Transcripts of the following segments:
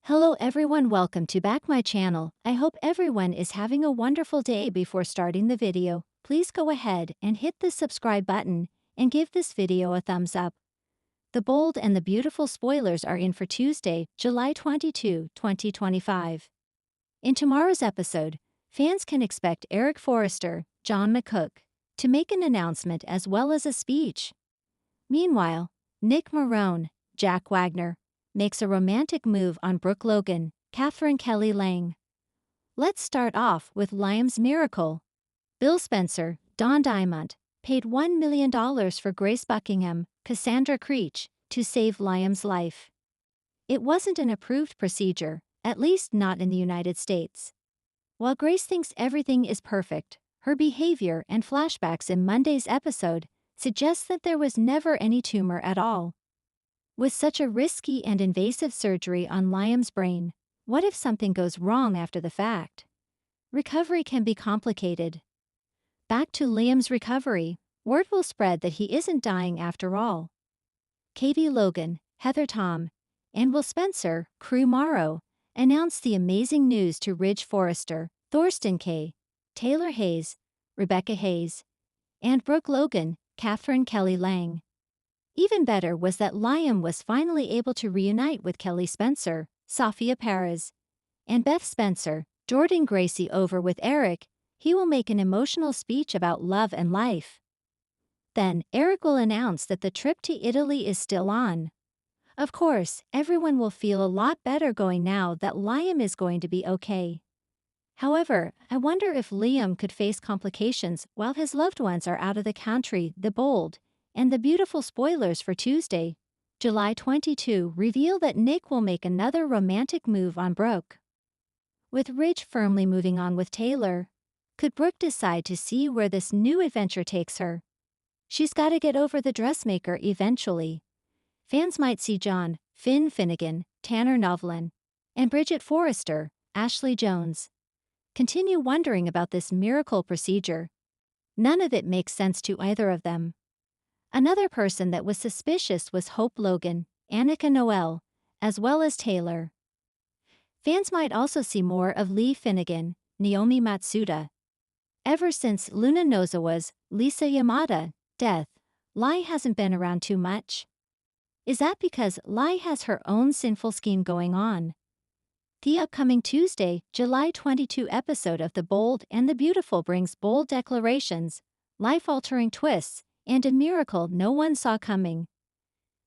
Hello everyone, welcome to back my channel. I hope everyone is having a wonderful day. Before starting the video, please go ahead and hit the subscribe button and give this video a thumbs up. The bold and the beautiful spoilers are in for Tuesday, July 22, 2025. In tomorrow's episode, fans can expect Eric Forrester, John McCook, to make an announcement as well as a speech. Meanwhile, Nick Marone, Jack Wagner, makes a romantic move on Brooke Logan, Catherine Kelly Lang. Let's start off with Liam's miracle. Bill Spencer, Don Diamond, paid $1 million for Grace Buckingham, Cassandra Creech, to save Liam's life. It wasn't an approved procedure, at least not in the United States. While Grace thinks everything is perfect, her behavior and flashbacks in Monday's episode suggest that there was never any tumor at all. With such a risky and invasive surgery on Liam's brain, what if something goes wrong after the fact? Recovery can be complicated. Back to Liam's recovery, word will spread that he isn't dying after all. Katie Logan, Heather Tom, and Will Spencer, Crew Morrow, announced the amazing news to Ridge Forrester, Thorsten Kaye, Taylor Hayes, Rebecca Hayes, and Brooke Logan, Catherine Kelly Lang. Even better was that Liam was finally able to reunite with Kelly Spencer, Sophia Perez, and Beth Spencer, Jordan Gracie. Over with Eric, he will make an emotional speech about love and life. Then, Eric will announce that the trip to Italy is still on. Of course, everyone will feel a lot better going now that Liam is going to be okay. However, I wonder if Liam could face complications while his loved ones are out of the country. The bold and the beautiful spoilers for Tuesday, July 22, reveal that Nick will make another romantic move on Brooke. With Ridge firmly moving on with Taylor, could Brooke decide to see where this new adventure takes her? She's got to get over the dressmaker eventually. Fans might see John, Finn Finnegan, Tanner Novlan, and Bridget Forrester, Ashley Jones, continue wondering about this miracle procedure. None of it makes sense to either of them. Another person that was suspicious was Hope Logan, Annika Noel, as well as Taylor. Fans might also see more of Lee Finnegan, Naomi Matsuda. Ever since Luna Nozawa's, Lisa Yamada, death, Lai hasn't been around too much. Is that because Lai has her own sinful scheme going on? The upcoming Tuesday, July 22 episode of The Bold and the Beautiful brings bold declarations, life-altering twists, and a miracle no one saw coming.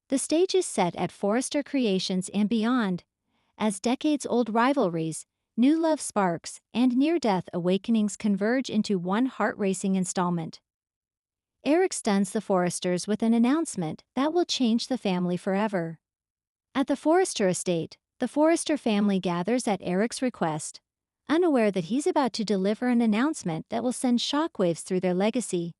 The stage is set at Forrester Creations and beyond, as decades-old rivalries, new love sparks, and near-death awakenings converge into one heart-racing installment. Eric stuns the Forresters with an announcement that will change the family forever. At the Forrester estate, the Forrester family gathers at Eric's request, unaware that he's about to deliver an announcement that will send shockwaves through their legacy.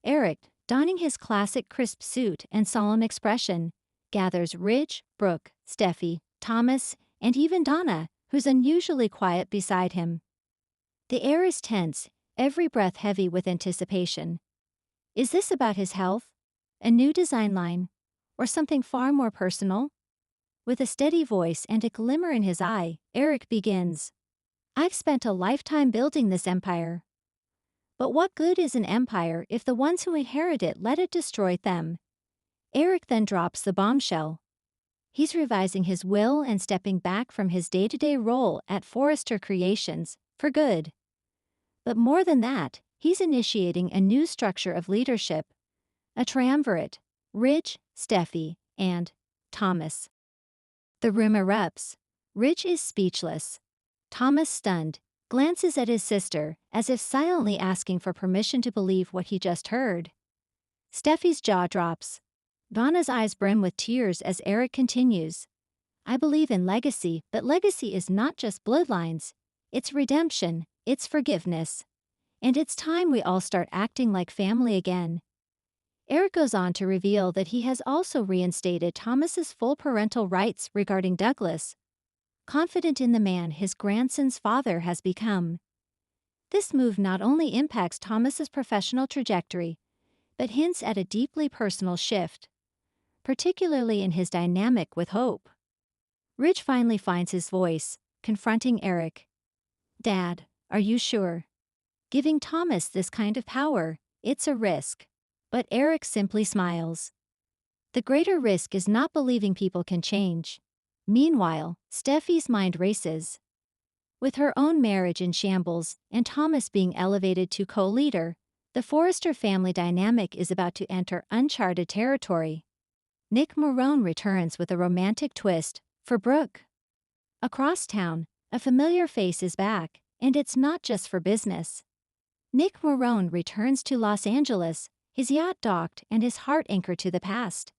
Eric, donning his classic crisp suit and solemn expression, gathers Ridge, Brooke, Steffi, Thomas, and even Donna, who's unusually quiet beside him. The air is tense, every breath heavy with anticipation. Is this about his health, a new design line, or something far more personal? With a steady voice and a glimmer in his eye, Eric begins. I've spent a lifetime building this empire. But what good is an empire if the ones who inherit it let it destroy them? Eric then drops the bombshell. He's revising his will and stepping back from his day-to-day role at Forrester Creations, for good. But more than that, he's initiating a new structure of leadership. A triumvirate, Ridge, Steffi, and Thomas. The room erupts. Ridge is speechless. Thomas, stunned, glances at his sister, as if silently asking for permission to believe what he just heard. Steffi's jaw drops. Donna's eyes brim with tears as Eric continues. I believe in legacy, but legacy is not just bloodlines. It's redemption, it's forgiveness. And it's time we all start acting like family again. Eric goes on to reveal that he has also reinstated Thomas's full parental rights regarding Douglas, confident in the man his grandson's father has become. This move not only impacts Thomas's professional trajectory, but hints at a deeply personal shift, particularly in his dynamic with Hope. Ridge finally finds his voice, confronting Eric. Dad, are you sure? Giving Thomas this kind of power, it's a risk. But Eric simply smiles. The greater risk is not believing people can change. Meanwhile, Steffi's mind races. With her own marriage in shambles and Thomas being elevated to co-leader, the Forrester family dynamic is about to enter uncharted territory. Nick Marone returns with a romantic twist for Brooke. Across town, a familiar face is back, and it's not just for business. Nick Marone returns to Los Angeles, his yacht docked and his heart anchored to the past.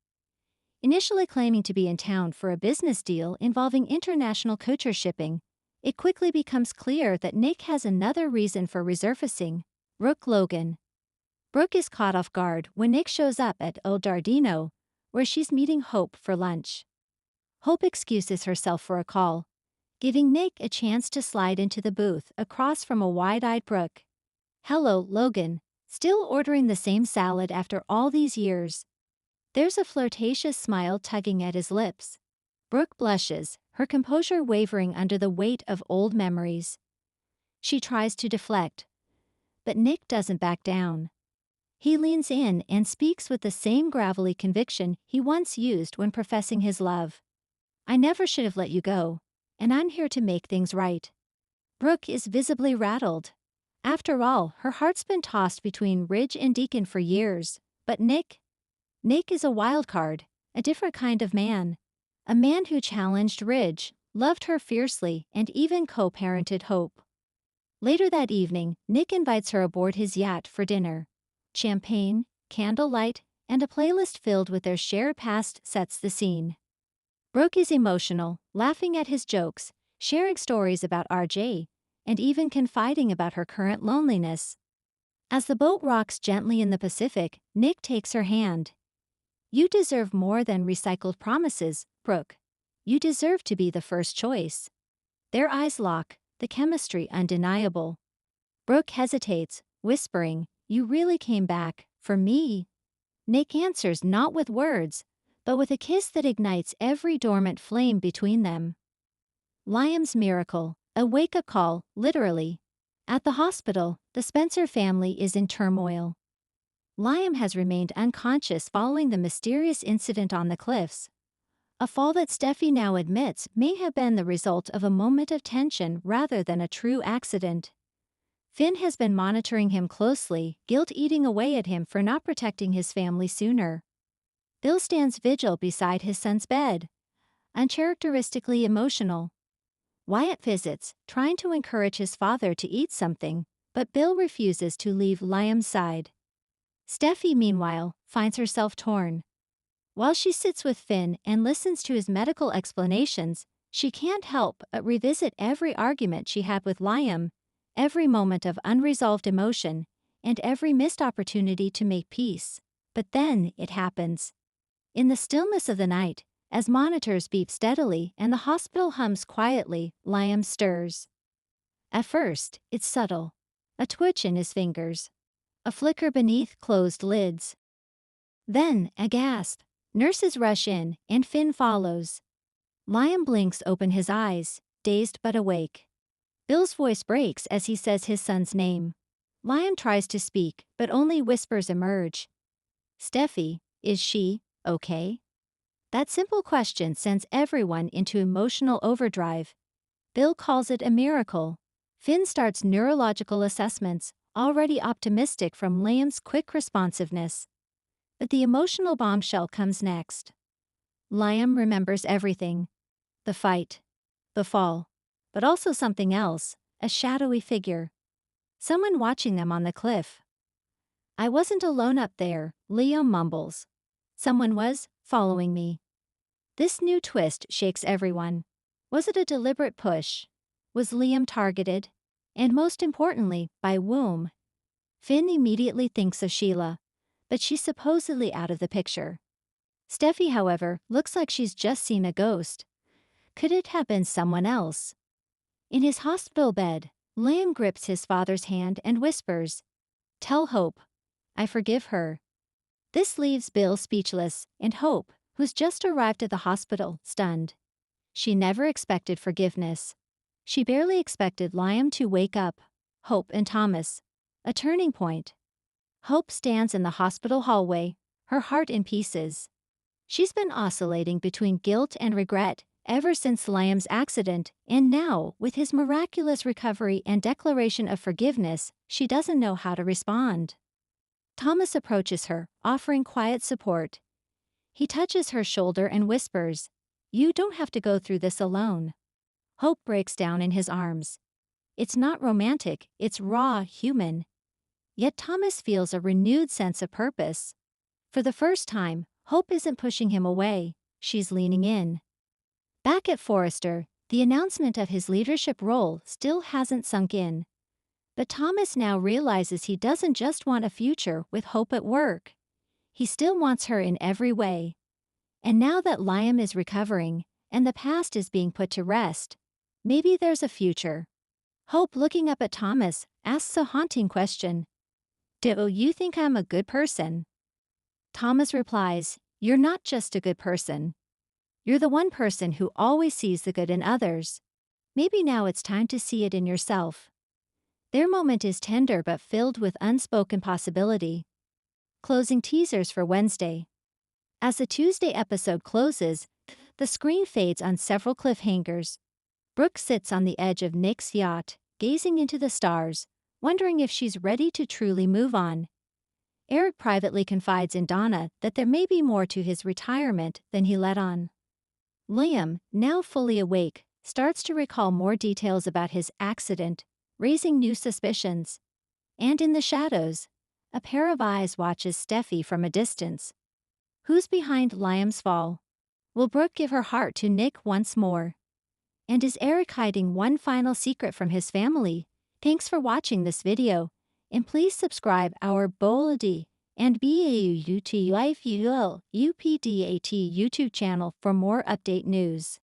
Initially claiming to be in town for a business deal involving international couture shipping, it quickly becomes clear that Nick has another reason for resurfacing: Brooke Logan. Brooke is caught off guard when Nick shows up at Il Giardino, where she's meeting Hope for lunch. Hope excuses herself for a call, giving Nick a chance to slide into the booth across from a wide-eyed Brooke. Hello, Logan. Still ordering the same salad after all these years? There's a flirtatious smile tugging at his lips. Brooke blushes, her composure wavering under the weight of old memories. She tries to deflect, but Nick doesn't back down. He leans in and speaks with the same gravelly conviction he once used when professing his love. I never should have let you go, and I'm here to make things right. Brooke is visibly rattled. After all, her heart's been tossed between Ridge and Deacon for years, but Nick is a wild card, a different kind of man. A man who challenged Ridge, loved her fiercely, and even co-parented Hope. Later that evening, Nick invites her aboard his yacht for dinner. Champagne, candlelight, and a playlist filled with their shared past sets the scene. Brooke is emotional, laughing at his jokes, sharing stories about RJ, and even confiding about her current loneliness. As the boat rocks gently in the Pacific, Nick takes her hand. You deserve more than recycled promises, Brooke. You deserve to be the first choice. Their eyes lock, the chemistry undeniable. Brooke hesitates, whispering, You really came back, for me? Nick answers not with words, but with a kiss that ignites every dormant flame between them. Liam's miracle, a wake-up call, literally. At the hospital, the Spencer family is in turmoil. Liam has remained unconscious following the mysterious incident on the cliffs. A fall that Steffi now admits may have been the result of a moment of tension rather than a true accident. Finn has been monitoring him closely, guilt eating away at him for not protecting his family sooner. Bill stands vigil beside his son's bed, uncharacteristically emotional. Wyatt visits, trying to encourage his father to eat something, but Bill refuses to leave Liam's side. Steffi, meanwhile, finds herself torn. While she sits with Finn and listens to his medical explanations, she can't help but revisit every argument she had with Liam, every moment of unresolved emotion, and every missed opportunity to make peace. But then it happens. In the stillness of the night, as monitors beep steadily and the hospital hums quietly, Liam stirs. At first, it's subtle. A twitch in his fingers. A flicker beneath closed lids. Then, a gasp. Nurses rush in, and Finn follows. Liam blinks open his eyes, dazed but awake. Bill's voice breaks as he says his son's name. Liam tries to speak, but only whispers emerge. Steffi, is she okay? That simple question sends everyone into emotional overdrive. Bill calls it a miracle. Finn starts neurological assessments, already optimistic from Liam's quick responsiveness. But the emotional bombshell comes next. Liam remembers everything. The fight. The fall. But also something else, a shadowy figure. Someone watching them on the cliff. I wasn't alone up there, Liam mumbles. Someone was following me. This new twist shakes everyone. Was it a deliberate push? Was Liam targeted? And most importantly, by whom? Finn immediately thinks of Sheila, but she's supposedly out of the picture. Steffi, however, looks like she's just seen a ghost. Could it have been someone else? In his hospital bed, Liam grips his father's hand and whispers, Tell Hope. I forgive her. This leaves Bill speechless, and Hope, who's just arrived at the hospital, stunned. She never expected forgiveness. She barely expected Liam to wake up. Hope and Thomas. A turning point. Hope stands in the hospital hallway, her heart in pieces. She's been oscillating between guilt and regret ever since Liam's accident, and now, with his miraculous recovery and declaration of forgiveness, she doesn't know how to respond. Thomas approaches her, offering quiet support. He touches her shoulder and whispers, "You don't have to go through this alone." Hope breaks down in his arms. It's not romantic, it's raw, human. Yet Thomas feels a renewed sense of purpose. For the first time, Hope isn't pushing him away, she's leaning in. Back at Forrester, the announcement of his leadership role still hasn't sunk in. But Thomas now realizes he doesn't just want a future with Hope at work. He still wants her in every way. And now that Liam is recovering, and the past is being put to rest, maybe there's a future. Hope, looking up at Thomas, asks a haunting question. "Do you think I'm a good person?" Thomas replies, "You're not just a good person. You're the one person who always sees the good in others. Maybe now it's time to see it in yourself." Their moment is tender but filled with unspoken possibility. Closing teasers for Wednesday. As the Tuesday episode closes, the screen fades on several cliffhangers. Brooke sits on the edge of Nick's yacht, gazing into the stars, wondering if she's ready to truly move on. Eric privately confides in Donna that there may be more to his retirement than he let on. Liam, now fully awake, starts to recall more details about his accident, raising new suspicions. And in the shadows, a pair of eyes watches Steffi from a distance. Who's behind Liam's fall? Will Brooke give her heart to Nick once more? And is Eric hiding one final secret from his family? Thanks for watching this video, and please subscribe our Boldy and BAUUTUIFUL UPDAT YouTube channel for more update news.